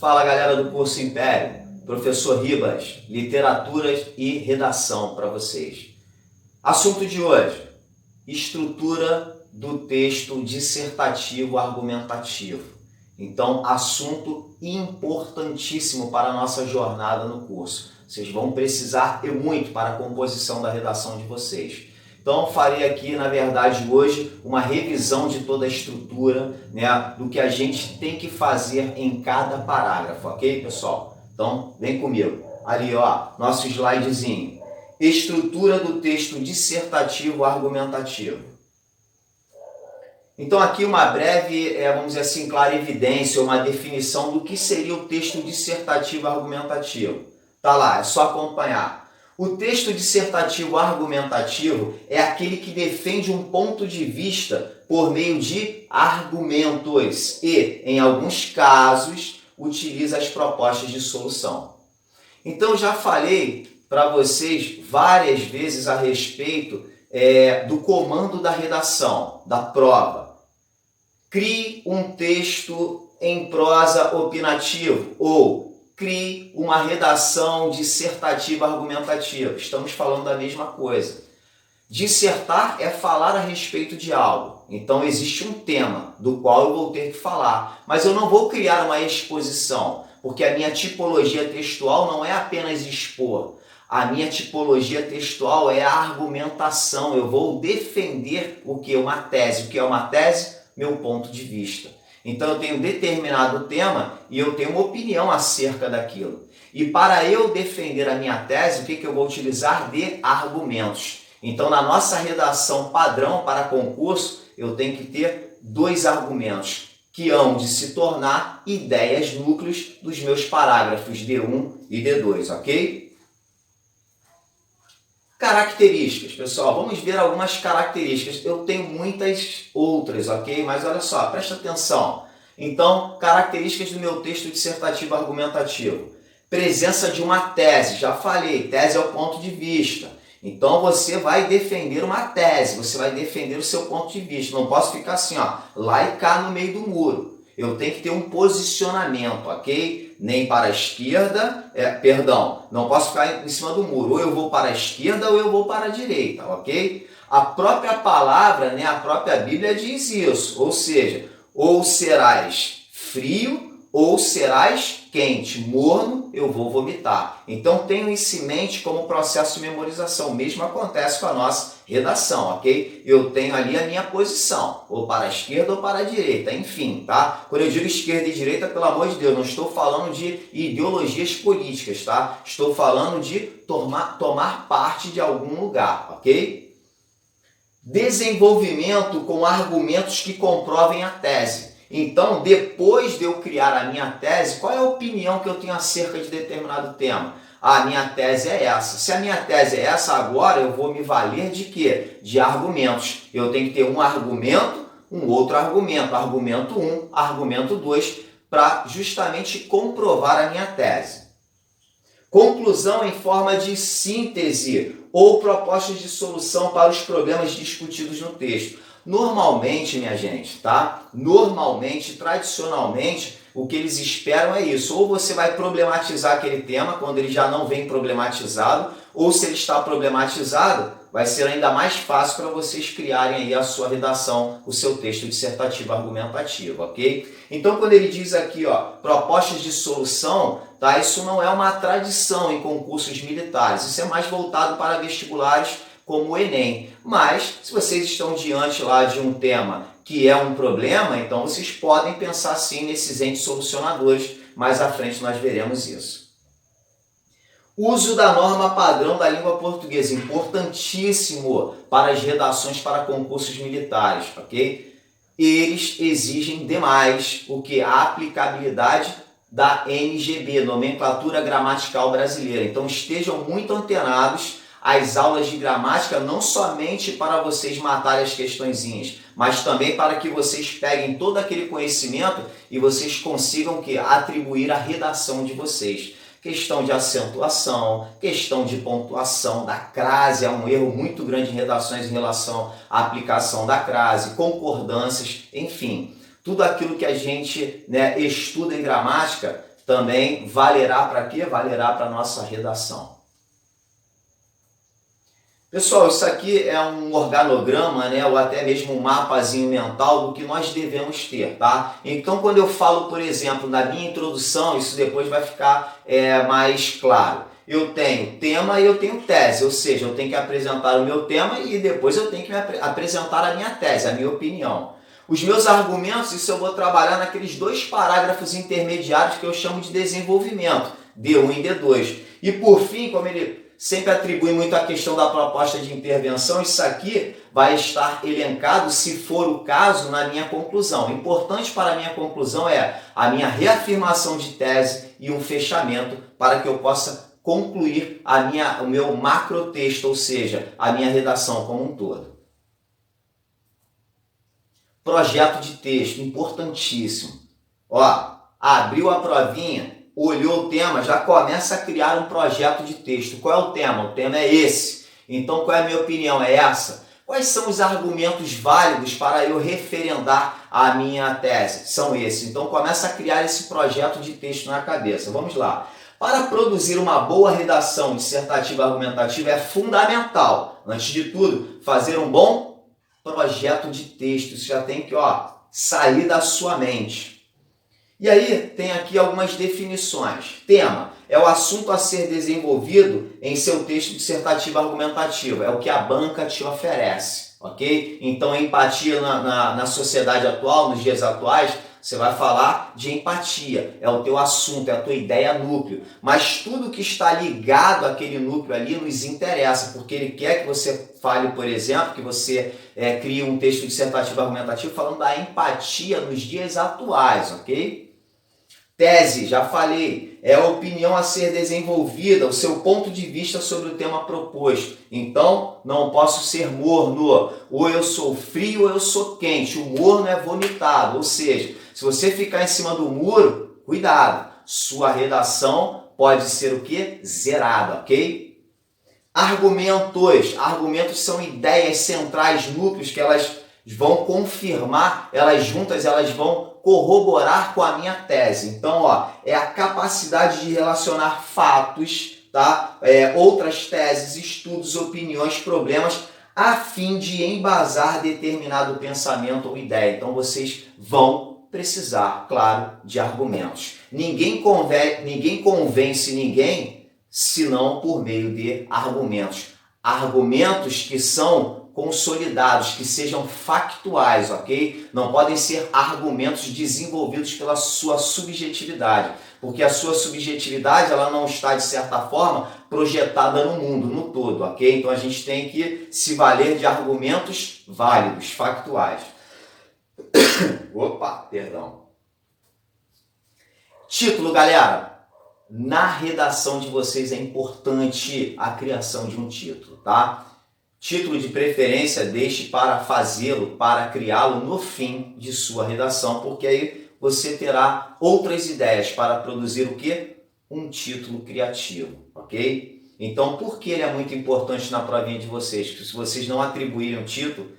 Fala galera do curso Império, professor Ribas, literaturas e redação para vocês. Assunto de hoje, estrutura do texto dissertativo argumentativo. Então, assunto importantíssimo para a nossa jornada no curso. Vocês vão precisar e muito para a composição da redação de vocês. Então, farei aqui, na verdade, hoje, uma revisão de toda a estrutura, né, do que a gente tem que fazer em cada parágrafo, ok, pessoal? Então, vem comigo. Ali, ó, nosso slidezinho. Estrutura do texto dissertativo argumentativo. Então, aqui uma breve, vamos dizer assim, clarividência, uma definição do que seria o texto dissertativo argumentativo. Tá lá, é só acompanhar. O texto dissertativo argumentativo é aquele que defende um ponto de vista por meio de argumentos e, em alguns casos, utiliza as propostas de solução. Então, já falei para vocês várias vezes a respeito do comando da redação, da prova. Crie um texto em prosa opinativo ou crie uma redação dissertativa argumentativa. Estamos falando da mesma coisa. Dissertar é falar a respeito de algo. Então existe um tema do qual eu vou ter que falar. Mas eu não vou criar uma exposição, porque a minha tipologia textual não é apenas expor. A minha tipologia textual é a argumentação. Eu vou defender o que é uma tese. O que é uma tese? Meu ponto de vista. Então eu tenho determinado tema e eu tenho uma opinião acerca daquilo. E para eu defender a minha tese, o que eu vou utilizar? De argumentos. Então na nossa redação padrão para concurso, eu tenho que ter dois argumentos que hão de se tornar ideias núcleos dos meus parágrafos D1 e D2, ok? Características, pessoal, vamos ver algumas características. Eu tenho muitas outras, ok? Mas olha só, presta atenção. Então, características do meu texto dissertativo argumentativo. Presença de uma tese, já falei, tese é o ponto de vista. Então, você vai defender uma tese, você vai defender o seu ponto de vista. Não posso ficar assim, ó, lá e cá no meio do muro. Eu tenho que ter um posicionamento, ok? Nem para a esquerda, não posso ficar em cima do muro. Ou eu vou para a esquerda ou eu vou para a direita, ok? A própria palavra, né, a própria Bíblia diz isso. Ou seja, ou serás frio ou serás quente, morno, eu vou vomitar. Então tenho isso em mente como processo de memorização. O mesmo acontece com a nossa redação, ok? Eu tenho ali a minha posição, ou para a esquerda ou para a direita, enfim, tá? Quando eu digo esquerda e direita, pelo amor de Deus, não estou falando de ideologias políticas, tá? Estou falando de tomar parte de algum lugar, ok? Desenvolvimento com argumentos que comprovem a tese. Então, depois de eu criar a minha tese, qual é a opinião que eu tenho acerca de determinado tema? A minha tese é essa. Se a minha tese é essa, agora eu vou me valer de quê? De argumentos. Eu tenho que ter um argumento, um outro argumento. Argumento 1, argumento 2, para justamente comprovar a minha tese. Conclusão em forma de síntese ou propostas de solução para os problemas discutidos no texto. Normalmente, minha gente, tá? Normalmente, tradicionalmente, o que eles esperam é isso. Ou você vai problematizar aquele tema quando ele já não vem problematizado, ou se ele está problematizado, vai ser ainda mais fácil para vocês criarem aí a sua redação, o seu texto dissertativo argumentativo, ok? Então, quando ele diz aqui, ó, propostas de solução, tá? Isso não é uma tradição em concursos militares. Isso é mais voltado para vestibulares como o Enem. Mas, se vocês estão diante lá de um tema que é um problema, então vocês podem pensar sim nesses entes solucionadores. Mais à frente nós veremos isso. Uso da norma padrão da língua portuguesa, importantíssimo para as redações para concursos militares, ok? Eles exigem demais o que? A aplicabilidade da NGB, Nomenclatura Gramatical Brasileira. Então estejam muito antenados às aulas de gramática, não somente para vocês matarem as questõezinhas, mas também para que vocês peguem todo aquele conhecimento e vocês consigam atribuir a redação de vocês. Questão de acentuação, questão de pontuação da crase, há um erro muito grande em redações em relação à aplicação da crase, concordâncias, enfim. Tudo aquilo que a gente estuda em gramática também valerá para quê? Valerá para a nossa redação. Pessoal, isso aqui é um organograma, né, ou até mesmo um mapazinho mental do que nós devemos ter, tá? Então, quando eu falo, por exemplo, na minha introdução, isso depois vai ficar mais claro. Eu tenho tema e eu tenho tese, ou seja, eu tenho que apresentar o meu tema e depois eu tenho que apresentar a minha tese, a minha opinião. Os meus argumentos, isso eu vou trabalhar naqueles 2 parágrafos intermediários que eu chamo de desenvolvimento, D1 e D2. E por fim, como ele sempre atribui muito a questão da proposta de intervenção, isso aqui vai estar elencado, se for o caso, na minha conclusão. O importante para a minha conclusão é a minha reafirmação de tese e um fechamento para que eu possa concluir o meu macrotexto, ou seja, a minha redação como um todo. Projeto de texto, importantíssimo. Ó, abriu a provinha, olhou o tema, já começa a criar um projeto de texto. Qual é o tema? O tema é esse. Então, qual é a minha opinião? É essa. Quais são os argumentos válidos para eu referendar a minha tese? São esses. Então, começa a criar esse projeto de texto na cabeça. Vamos lá. Para produzir uma boa redação dissertativa argumentativa é fundamental, antes de tudo, fazer um bom projeto de texto. Isso já tem que sair da sua mente. E aí tem aqui algumas definições. Tema é o assunto a ser desenvolvido em seu texto dissertativo argumentativo. É o que a banca te oferece, ok? Então, empatia na sociedade atual, nos dias atuais, você vai falar de empatia. É o teu assunto, é a tua ideia núcleo. Mas tudo que está ligado àquele núcleo ali nos interessa, porque ele quer que você fale, por exemplo, que você crie um texto dissertativo argumentativo falando da empatia nos dias atuais, ok? Tese, já falei, é a opinião a ser desenvolvida, o seu ponto de vista sobre o tema proposto. Então, não posso ser morno, ou eu sou frio ou eu sou quente. O morno é vomitado, ou seja, se você ficar em cima do muro, cuidado, sua redação pode ser o quê? Zerada, ok? Argumentos. Argumentos são ideias centrais, núcleos que elas vão confirmar, elas juntas, elas vão corroborar com a minha tese. Então, é a capacidade de relacionar fatos, tá? Outras teses, estudos, opiniões, problemas, a fim de embasar determinado pensamento ou ideia. Então, vocês vão precisar, claro, de argumentos. Ninguém convence ninguém senão por meio de argumentos. Argumentos que são consolidados, que sejam factuais, ok? Não podem ser argumentos desenvolvidos pela sua subjetividade, porque a sua subjetividade ela não está, de certa forma, projetada no mundo, no todo, ok? Então a gente tem que se valer de argumentos válidos, factuais. Opa, perdão. Título, galera. Na redação de vocês é importante a criação de um título, tá? Título de preferência deixe para fazê-lo, para criá-lo no fim de sua redação, porque aí você terá outras ideias para produzir o quê? Um título criativo, ok? Então, por que ele é muito importante na provinha de vocês? Porque se vocês não atribuírem o título,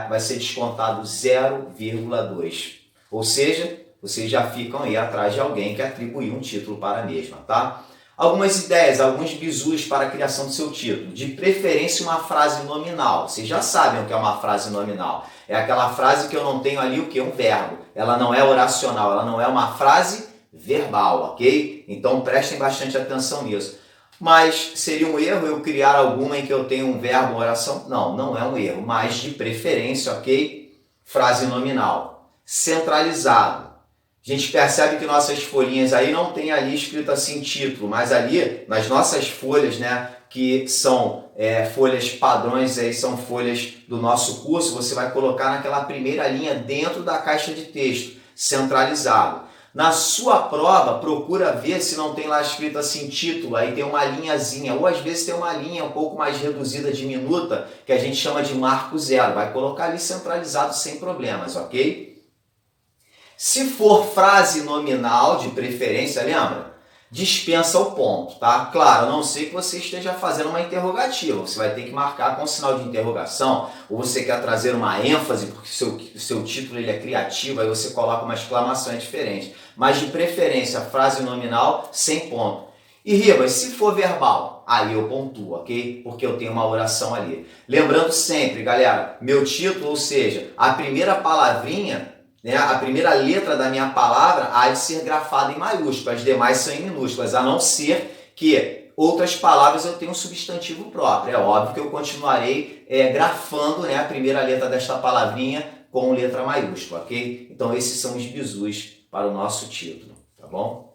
vai ser descontado 0,2. Ou seja, vocês já ficam aí atrás de alguém que atribuiu um título para a mesma, tá? Algumas ideias, alguns bizus para a criação do seu título. De preferência, uma frase nominal. Vocês já sabem o que é uma frase nominal. É aquela frase que eu não tenho ali o que? Um verbo. Ela não é oracional, ela não é uma frase verbal, ok? Então prestem bastante atenção nisso. Mas seria um erro eu criar alguma em que eu tenho um verbo, uma oração? Não, não é um erro. Mas de preferência, ok? Frase nominal. Centralizado. A gente percebe que nossas folhinhas aí não tem ali escrito assim título, mas ali nas nossas folhas, né, que são folhas padrões, aí são folhas do nosso curso, você vai colocar naquela primeira linha dentro da caixa de texto, centralizado. Na sua prova, procura ver se não tem lá escrito assim título, aí tem uma linhazinha, ou às vezes tem uma linha um pouco mais reduzida, diminuta, que a gente chama de marco zero, vai colocar ali centralizado sem problemas, ok? Se for frase nominal, de preferência, lembra? dispensa o ponto, tá? Claro, a não ser que você esteja fazendo uma interrogativa, você vai ter que marcar com sinal de interrogação, ou você quer trazer uma ênfase, porque o seu título ele é criativo, aí você coloca uma exclamação diferente. Mas de preferência, frase nominal, sem ponto. E Ribas, se for verbal, aí eu pontuo, ok? Porque eu tenho uma oração ali. Lembrando sempre, galera, meu título, ou seja, a primeira palavrinha, né, a primeira letra da minha palavra há de ser grafada em maiúsculo, as demais são em minúsculas, a não ser que outras palavras eu tenham um substantivo próprio. É óbvio que eu continuarei grafando, né, a primeira letra desta palavrinha com letra maiúscula, ok? Então esses são os bizus para o nosso título, tá bom?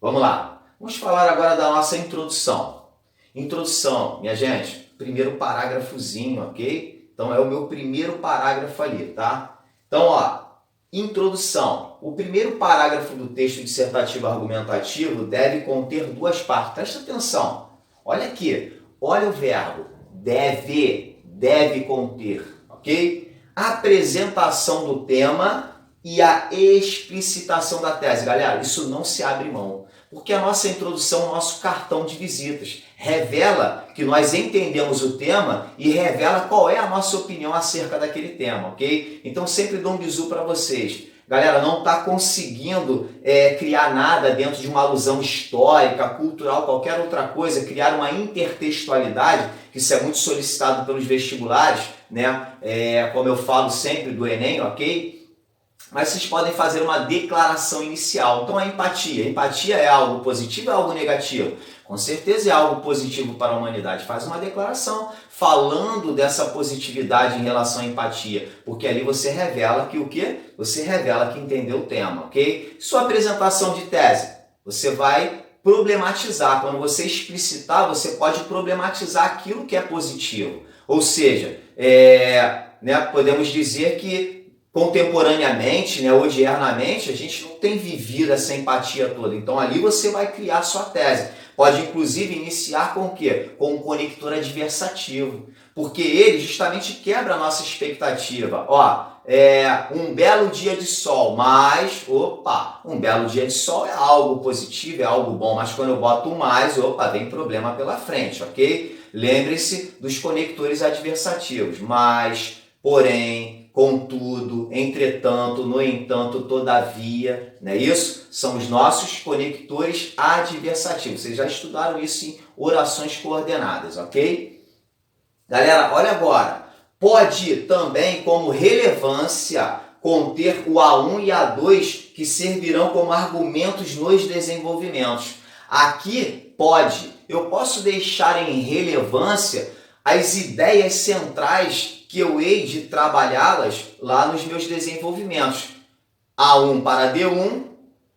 Vamos lá. Vamos falar agora da nossa introdução. Introdução, minha gente, primeiro parágrafozinho, ok? Então é o meu primeiro parágrafo ali, tá? Então, ó, introdução. O primeiro parágrafo do texto dissertativo argumentativo deve conter duas partes. Presta atenção. Olha aqui. Olha o verbo. Deve conter, ok? A apresentação do tema e a explicitação da tese. Galera, isso não se abre mão. Porque a nossa introdução é o nosso cartão de visitas. Revela que nós entendemos o tema e revela qual é a nossa opinião acerca daquele tema, ok? Então sempre dou um bizu para vocês. Galera, não está conseguindo criar nada dentro de uma alusão histórica, cultural, qualquer outra coisa, criar uma intertextualidade, que isso é muito solicitado pelos vestibulares, né? Como eu falo sempre do Enem, ok? Mas vocês podem fazer uma declaração inicial. Então a empatia. Empatia é algo positivo ou é algo negativo? Com certeza é algo positivo para a humanidade. Faz uma declaração falando dessa positividade em relação à empatia. Porque ali você revela que o quê? Você revela que entendeu o tema, ok? Sua apresentação de tese. Você vai problematizar. Quando você explicitar, você pode problematizar aquilo que é positivo. Ou seja, podemos dizer que contemporaneamente, né, odiernamente, a gente não tem vivido essa empatia toda. Então ali você vai criar sua tese. Pode inclusive iniciar com o quê? Com um conector adversativo. Porque ele justamente quebra a nossa expectativa. Ó, um belo dia de sol, mas, um belo dia de sol é algo positivo, é algo bom, mas quando eu boto um mais, vem problema pela frente, ok? Lembre-se dos conectores adversativos, mas, porém, contudo, entretanto, no entanto, todavia, não é isso? São os nossos conectores adversativos. Vocês já estudaram isso em orações coordenadas, ok? Galera, olha agora. Pode também, como relevância, conter o A1 e A2, que servirão como argumentos nos desenvolvimentos. Aqui, pode. Eu posso deixar em relevância as ideias centrais que eu hei de trabalhá-las lá nos meus desenvolvimentos. A1 para D1,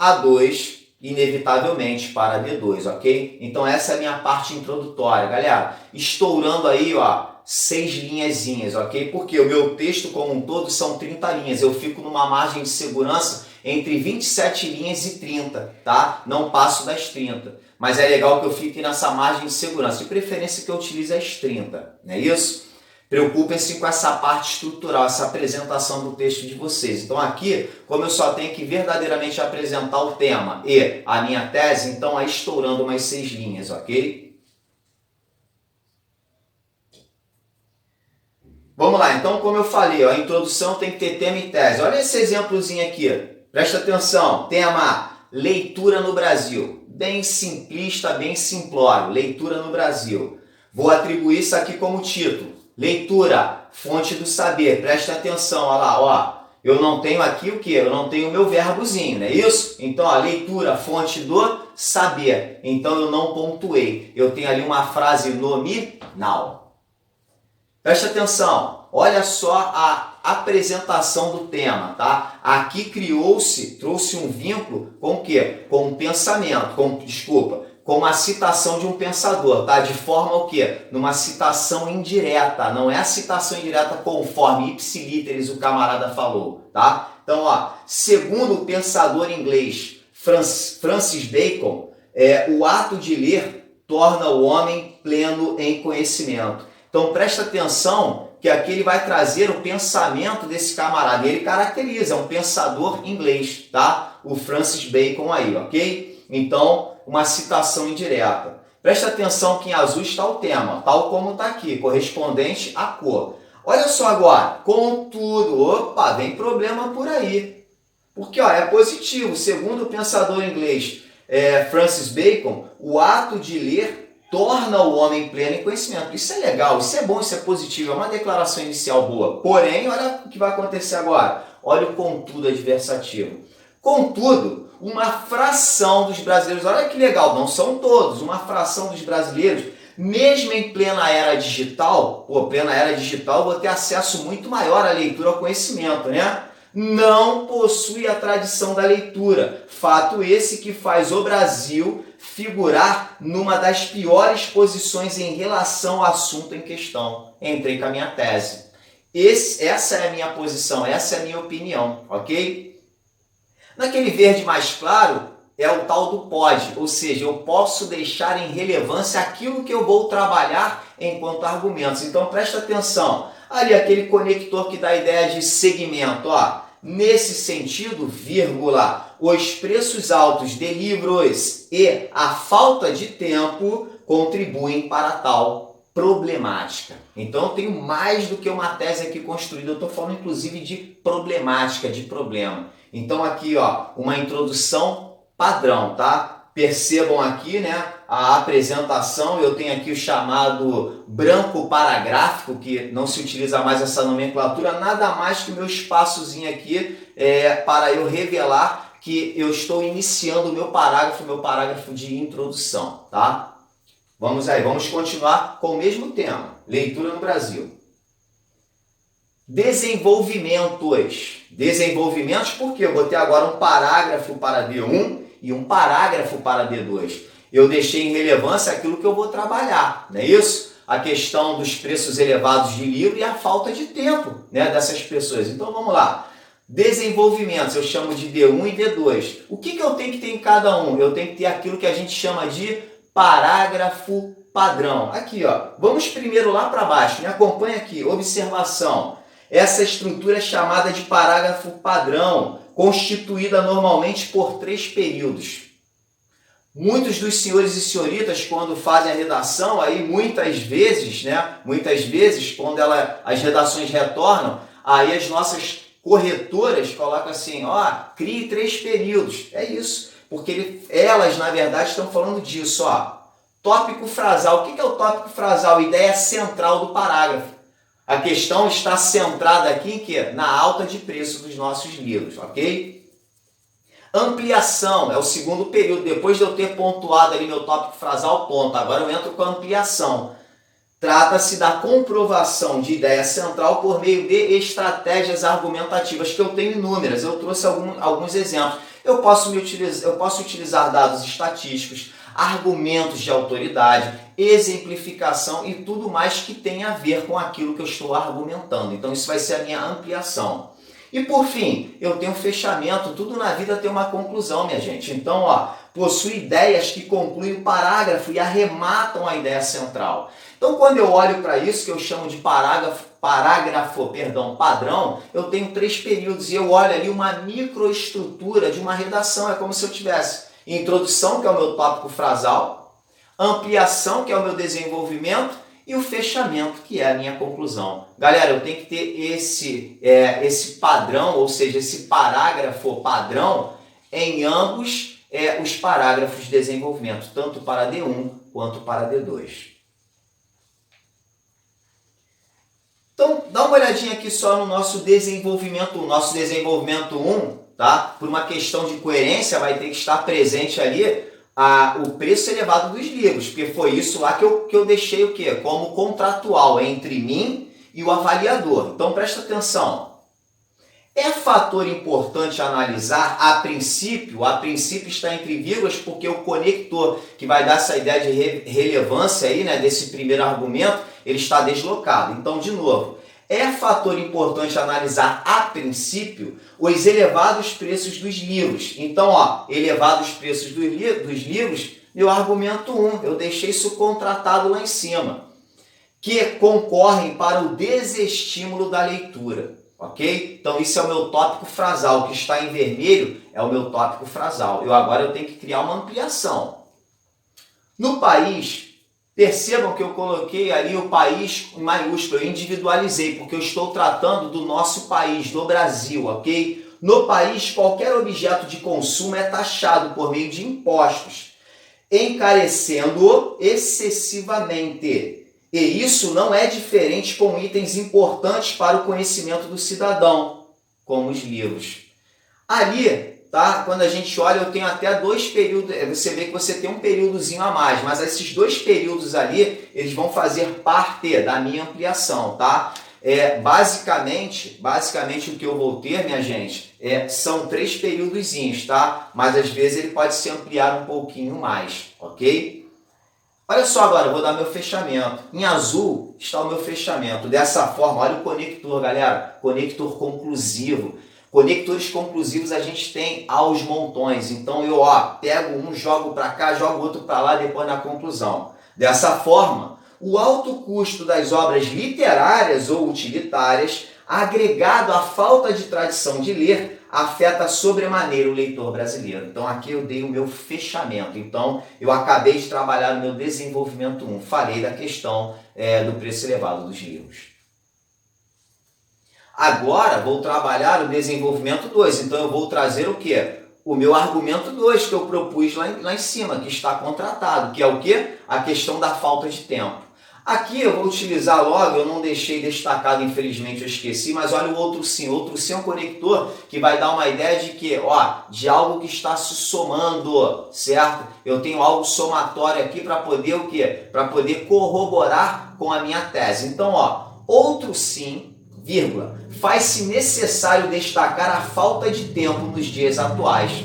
A2, inevitavelmente, para D2, ok? Então essa é a minha parte introdutória. Galera, estourando aí, 6 linhazinhas, ok? Porque o meu texto como um todo são 30 linhas. Eu fico numa margem de segurança entre 27 linhas e 30, tá? Não passo das 30. Mas é legal que eu fique nessa margem de segurança. De preferência que eu utilize as 30, não é isso? Preocupem-se com essa parte estrutural, essa apresentação do texto de vocês. Então aqui, como eu só tenho que verdadeiramente apresentar o tema e a minha tese, então aí estourando umas 6 linhas, ok? Vamos lá, então como eu falei, a introdução tem que ter tema e tese. Olha esse exemplozinho aqui, presta atenção. Tema, leitura no Brasil. Bem simplista, bem simplório, leitura no Brasil. Vou atribuir isso aqui como título. Leitura, fonte do saber, preste atenção, olha lá, eu não tenho aqui o quê? Eu não tenho o meu verbozinho, não é isso? Então, a leitura, fonte do saber, então eu não pontuei, eu tenho ali uma frase nominal. Preste atenção, olha só a apresentação do tema, tá? Aqui trouxe um vínculo com o quê? Com o pensamento, com uma citação de um pensador, tá? De forma o quê? Numa citação indireta, não é a citação indireta conforme ipsiliteris o camarada falou, tá? Então, segundo o pensador inglês Francis Bacon, o ato de ler torna o homem pleno em conhecimento. Então, presta atenção que aqui ele vai trazer o pensamento desse camarada. Ele caracteriza, é um pensador inglês, tá? O Francis Bacon aí, ok? Então, uma citação indireta. Presta atenção que em azul está o tema, tal como está aqui, correspondente à cor. Olha só agora, contudo, opa, vem problema por aí. Porque ó, é positivo, segundo o pensador inglês Francis Bacon, o ato de ler torna o homem pleno em conhecimento. Isso é legal, isso é bom, isso é positivo, é uma declaração inicial boa. Porém, olha o que vai acontecer agora. Olha o contudo adversativo. Contudo, uma fração dos brasileiros, olha que legal, não são todos, uma fração dos brasileiros, mesmo em plena era digital, plena era digital, vou ter acesso muito maior à leitura, ao conhecimento, né? Não possui a tradição da leitura. Fato esse que faz o Brasil figurar numa das piores posições em relação ao assunto em questão. Entrei com a minha tese. Essa é a minha posição, essa é a minha opinião, ok? Naquele verde mais claro é o tal do pode, ou seja, eu posso deixar em relevância aquilo que eu vou trabalhar enquanto argumentos. Então presta atenção. Ali aquele conector que dá a ideia de segmento, ó. Nesse sentido, vírgula, os preços altos de livros e a falta de tempo contribuem para tal problemática. Então eu tenho mais do que uma tese aqui construída, eu estou falando inclusive de problemática, de problema. Então aqui, ó, uma introdução padrão, tá? Percebam aqui, né, a apresentação, eu tenho aqui o chamado branco paragráfico, que não se utiliza mais essa nomenclatura, nada mais que o meu espaçozinho aqui para eu revelar que eu estou iniciando o meu parágrafo de introdução, tá? Vamos aí, vamos continuar com o mesmo tema, leitura no Brasil. Desenvolvimentos, porque eu vou ter agora um parágrafo para D1 e um parágrafo para D2. Eu deixei em relevância aquilo que eu vou trabalhar, não é isso? A questão dos preços elevados de livro e a falta de tempo, né, dessas pessoas. Então vamos lá. Desenvolvimentos, eu chamo de D1 e D2. O que eu tenho que ter em cada um? Eu tenho que ter aquilo que a gente chama de parágrafo padrão. Aqui, ó. Vamos primeiro lá para baixo. Me acompanha aqui. Observação. Essa estrutura é chamada de parágrafo padrão, constituída normalmente por 3 períodos. Muitos dos senhores e senhoritas, quando fazem a redação, aí muitas vezes, quando as redações retornam, aí as nossas corretoras colocam assim, ó, crie 3 períodos. É isso, porque elas, na verdade, estão falando disso, ó. Tópico frasal. O que é o tópico frasal? Ideia central do parágrafo. A questão está centrada aqui em quê? Na alta de preço dos nossos livros, ok? Ampliação é o segundo período. Depois de eu ter pontuado ali meu tópico frasal, ponto. Agora eu entro com a ampliação. Trata-se da comprovação de ideia central por meio de estratégias argumentativas, que eu tenho inúmeras. Eu trouxe alguns exemplos. Eu posso utilizar dados estatísticos, argumentos de autoridade, exemplificação e tudo mais que tem a ver com aquilo que eu estou argumentando. Então isso vai ser a minha ampliação. E por fim, eu tenho fechamento. Tudo na vida tem uma conclusão, minha gente. Então, ó, possui ideias que concluem o parágrafo e arrematam a ideia central. Então, quando eu olho para isso, que eu chamo de parágrafo padrão, eu tenho 3 períodos e eu olho ali uma microestrutura de uma redação. É como se eu tivesse introdução, que é o meu tópico frasal, ampliação, que é o meu desenvolvimento, e o fechamento, que é a minha conclusão. Galera, eu tenho que ter esse padrão, ou seja, esse parágrafo padrão em ambos os parágrafos de desenvolvimento, tanto para D1 quanto para D2. Então, dá uma olhadinha aqui só no nosso desenvolvimento 1. Nosso desenvolvimento 1, tá? Por uma questão de coerência, vai ter que estar presente ali o preço elevado dos livros, porque foi isso lá que eu deixei o quê? Como contratual entre mim e o avaliador. Então presta atenção. É fator importante analisar a princípio está entre vírgulas porque o conector que vai dar essa ideia de relevância aí, né, desse primeiro argumento, ele está deslocado. Então, de novo, é fator importante analisar a princípio os elevados preços dos livros. Então, ó, elevados preços dos livros, meu argumento 1, eu deixei isso contratado lá em cima. que concorrem para o desestímulo da leitura, ok? Então isso é o meu tópico frasal, o que está em vermelho é o meu tópico frasal. Agora eu tenho que criar uma ampliação. No país, percebam que eu coloquei ali o país em maiúsculo, eu individualizei, porque eu estou tratando do nosso país, do Brasil, ok? No país, qualquer objeto de consumo é taxado por meio de impostos, encarecendo-o excessivamente. E isso não é diferente com itens importantes para o conhecimento do cidadão, como os livros. Ali, tá? Quando a gente olha, eu tenho até 2 períodos, você vê que você tem um períodozinho a mais, mas esses 2 períodos ali, eles vão fazer parte da minha ampliação, tá? Basicamente o que eu vou ter, minha gente, são 3 períodozinhos, tá? Mas às vezes ele pode se ampliar um pouquinho mais, ok? Olha só agora, eu vou dar meu fechamento. Em azul está o meu fechamento. Dessa forma, olha o conector, galera. Conector conclusivo. Conectores conclusivos a gente tem aos montões. Então eu pego um, jogo para cá, jogo outro para lá, depois na conclusão. Dessa forma, o alto custo das obras literárias ou utilitárias, agregado à falta de tradição de ler, afeta sobremaneira o leitor brasileiro. Então aqui eu dei o meu fechamento. Então eu acabei de trabalhar no meu desenvolvimento 1. Falei da questão do preço elevado dos livros. Agora vou trabalhar o desenvolvimento 2. Então eu vou trazer o quê? O meu argumento 2 que eu propus lá em cima, que está contratado, que é o quê? A questão da falta de tempo. Aqui eu vou utilizar logo, eu não deixei destacado, infelizmente eu esqueci, mas olha o outro sim. O outro sim é um conector que vai dar uma ideia de que, de algo que está se somando, certo? Eu tenho algo somatório aqui para poder o quê? Para poder corroborar com a minha tese. Então, outro sim, vírgula, faz-se necessário destacar a falta de tempo nos dias atuais.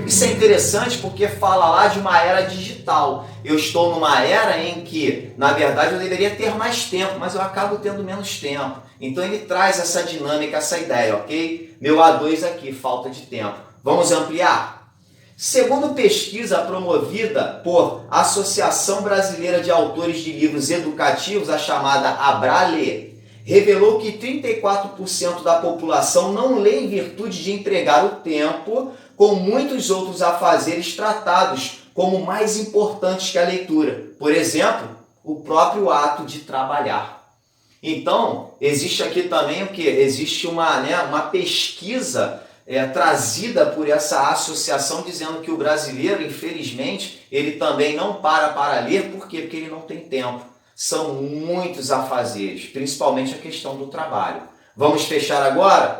Isso é interessante porque fala lá de uma era digital. Eu estou numa era em que, na verdade, eu deveria ter mais tempo, mas eu acabo tendo menos tempo. Então ele traz essa dinâmica, essa ideia, ok? Meu A2 aqui, falta de tempo. Vamos ampliar? Segundo pesquisa promovida por Associação Brasileira de Autores de Livros Educativos, a chamada ABRALE, revelou que 34% da população não lê em virtude de empregar o tempo com muitos outros afazeres tratados como mais importantes que a leitura. Por exemplo, o próprio ato de trabalhar. Então, existe aqui também o que? Existe uma pesquisa trazida por essa associação dizendo que o brasileiro, infelizmente, ele também não para ler. Por quê? Porque ele não tem tempo. São muitos afazeres, principalmente a questão do trabalho. Vamos fechar agora?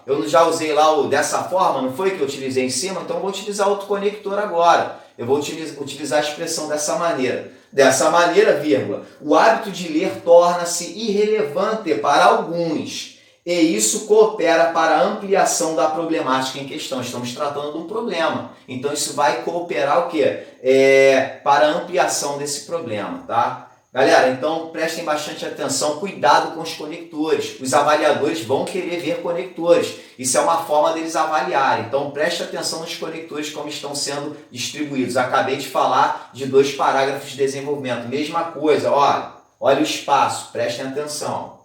Eu já usei lá o dessa forma, não foi que eu utilizei em cima? Então eu vou utilizar outro conector agora. Eu vou utilizar a expressão dessa maneira. Dessa maneira, vírgula, o hábito de ler torna-se irrelevante para alguns. E isso coopera para a ampliação da problemática em questão. Estamos tratando de um problema. Então isso vai cooperar o quê? Para a ampliação desse problema, tá? Galera, então prestem bastante atenção, cuidado com os conectores. Os avaliadores vão querer ver conectores. Isso é uma forma deles avaliarem. Então preste atenção nos conectores como estão sendo distribuídos. Acabei de falar de 2 parágrafos de desenvolvimento. Mesma coisa, olha o espaço, prestem atenção.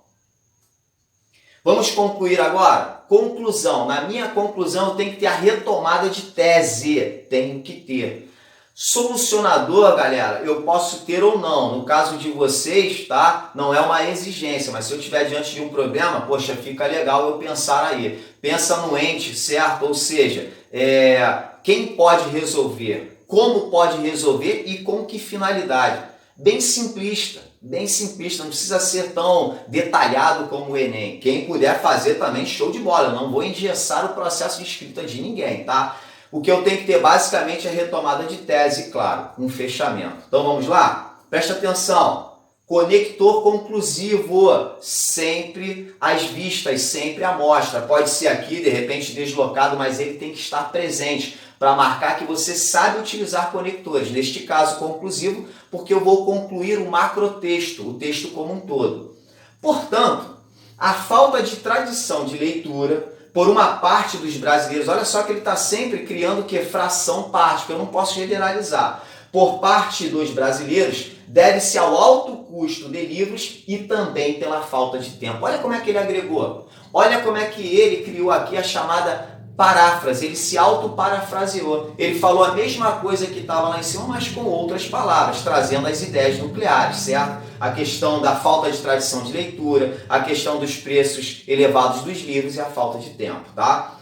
Vamos concluir agora? Conclusão. Na minha conclusão eu tenho que ter a retomada de tese. Tenho que ter. Solucionador, galera, eu posso ter ou não. No caso de vocês, tá? Não é uma exigência, mas se eu estiver diante de um problema, poxa, fica legal eu pensar aí. Pensa no ente, certo? Ou seja, quem pode resolver, como pode resolver e com que finalidade. Bem simplista, não precisa ser tão detalhado como o Enem. Quem puder fazer também, show de bola. Eu não vou engessar o processo de escrita de ninguém, tá? O que eu tenho que ter basicamente é retomada de tese, claro, um fechamento. Então vamos lá? Presta atenção. Conector conclusivo, sempre às vistas, sempre à mostra. Pode ser aqui, de repente, deslocado, mas ele tem que estar presente para marcar que você sabe utilizar conectores. Neste caso, conclusivo, porque eu vou concluir o macrotexto, o texto como um todo. Portanto, a falta de tradição de leitura por uma parte dos brasileiros, olha só que ele está sempre criando o que? Fração parte, que eu não posso generalizar. Por parte dos brasileiros, deve-se ao alto custo de livros e também pela falta de tempo. Olha como é que ele agregou. Olha como é que ele criou aqui a chamada paráfrase. Ele se autoparafraseou. Ele falou a mesma coisa que estava lá em cima, mas com outras palavras, trazendo as ideias nucleares, certo? A questão da falta de tradição de leitura, a questão dos preços elevados dos livros e a falta de tempo, tá?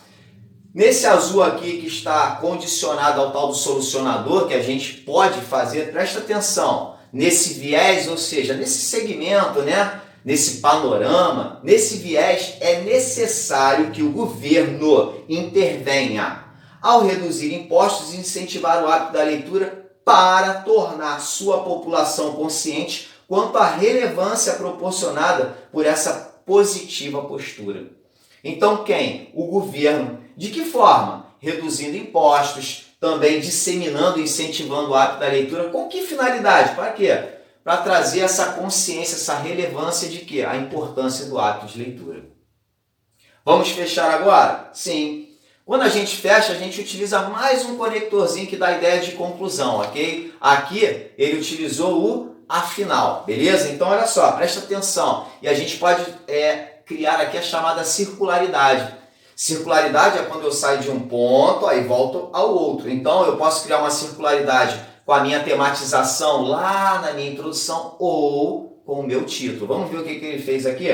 Nesse azul aqui que está condicionado ao tal do solucionador, que a gente pode fazer, presta atenção, nesse viés, ou seja, nesse segmento, né? Nesse panorama, nesse viés, é necessário que o governo intervenha ao reduzir impostos e incentivar o hábito da leitura para tornar sua população consciente quanto à relevância proporcionada por essa positiva postura. Então quem? O governo. De que forma? Reduzindo impostos, também disseminando e incentivando o hábito da leitura. Com que finalidade? Para quê? Para trazer essa consciência, essa relevância de quê? A importância do hábito de leitura. Vamos fechar agora? Sim. Quando a gente fecha, a gente utiliza mais um conectorzinho que dá a ideia de conclusão, ok? Aqui ele utilizou o afinal, beleza? Então olha só, presta atenção. E a gente pode criar aqui a chamada circularidade. Circularidade é quando eu saio de um ponto e volto ao outro. Então eu posso criar uma circularidade com a minha tematização lá na minha introdução ou com o meu título. Vamos ver o que ele fez aqui?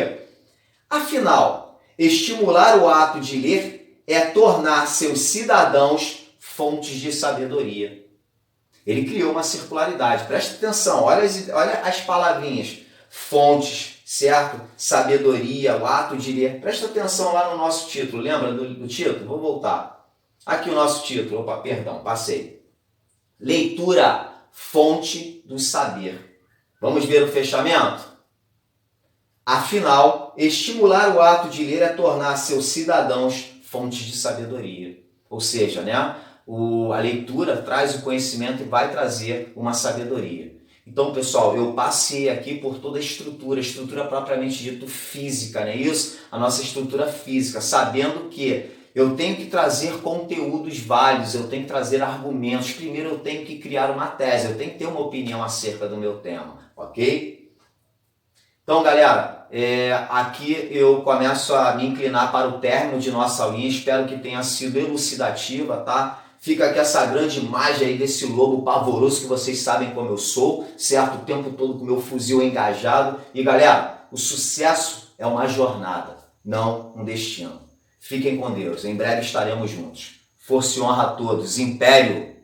Afinal, estimular o ato de ler é tornar seus cidadãos fontes de sabedoria. Ele criou uma circularidade. Presta atenção, olha as palavrinhas. Fontes, certo? Sabedoria, o ato de ler. Presta atenção lá no nosso título. Lembra do título? Vou voltar. Aqui o nosso título. Opa, perdão, passei. Leitura, fonte do saber. Vamos ver o fechamento? Afinal, estimular o ato de ler é tornar seus cidadãos fontes de sabedoria. Ou seja, né, a leitura traz o conhecimento e vai trazer uma sabedoria. Então, pessoal, eu passei aqui por toda a estrutura propriamente dito física, não é isso? A nossa estrutura física, sabendo que eu tenho que trazer conteúdos válidos, eu tenho que trazer argumentos. Primeiro eu tenho que criar uma tese, eu tenho que ter uma opinião acerca do meu tema, ok? Então, galera, aqui eu começo a me inclinar para o término de nossa aulinha. Espero que tenha sido elucidativa, tá? Fica aqui essa grande imagem aí desse lobo pavoroso que vocês sabem como eu sou, certo? O tempo todo com o meu fuzil engajado. E, galera, o sucesso é uma jornada, não um destino. Fiquem com Deus. Em breve estaremos juntos. Força e honra a todos. Império!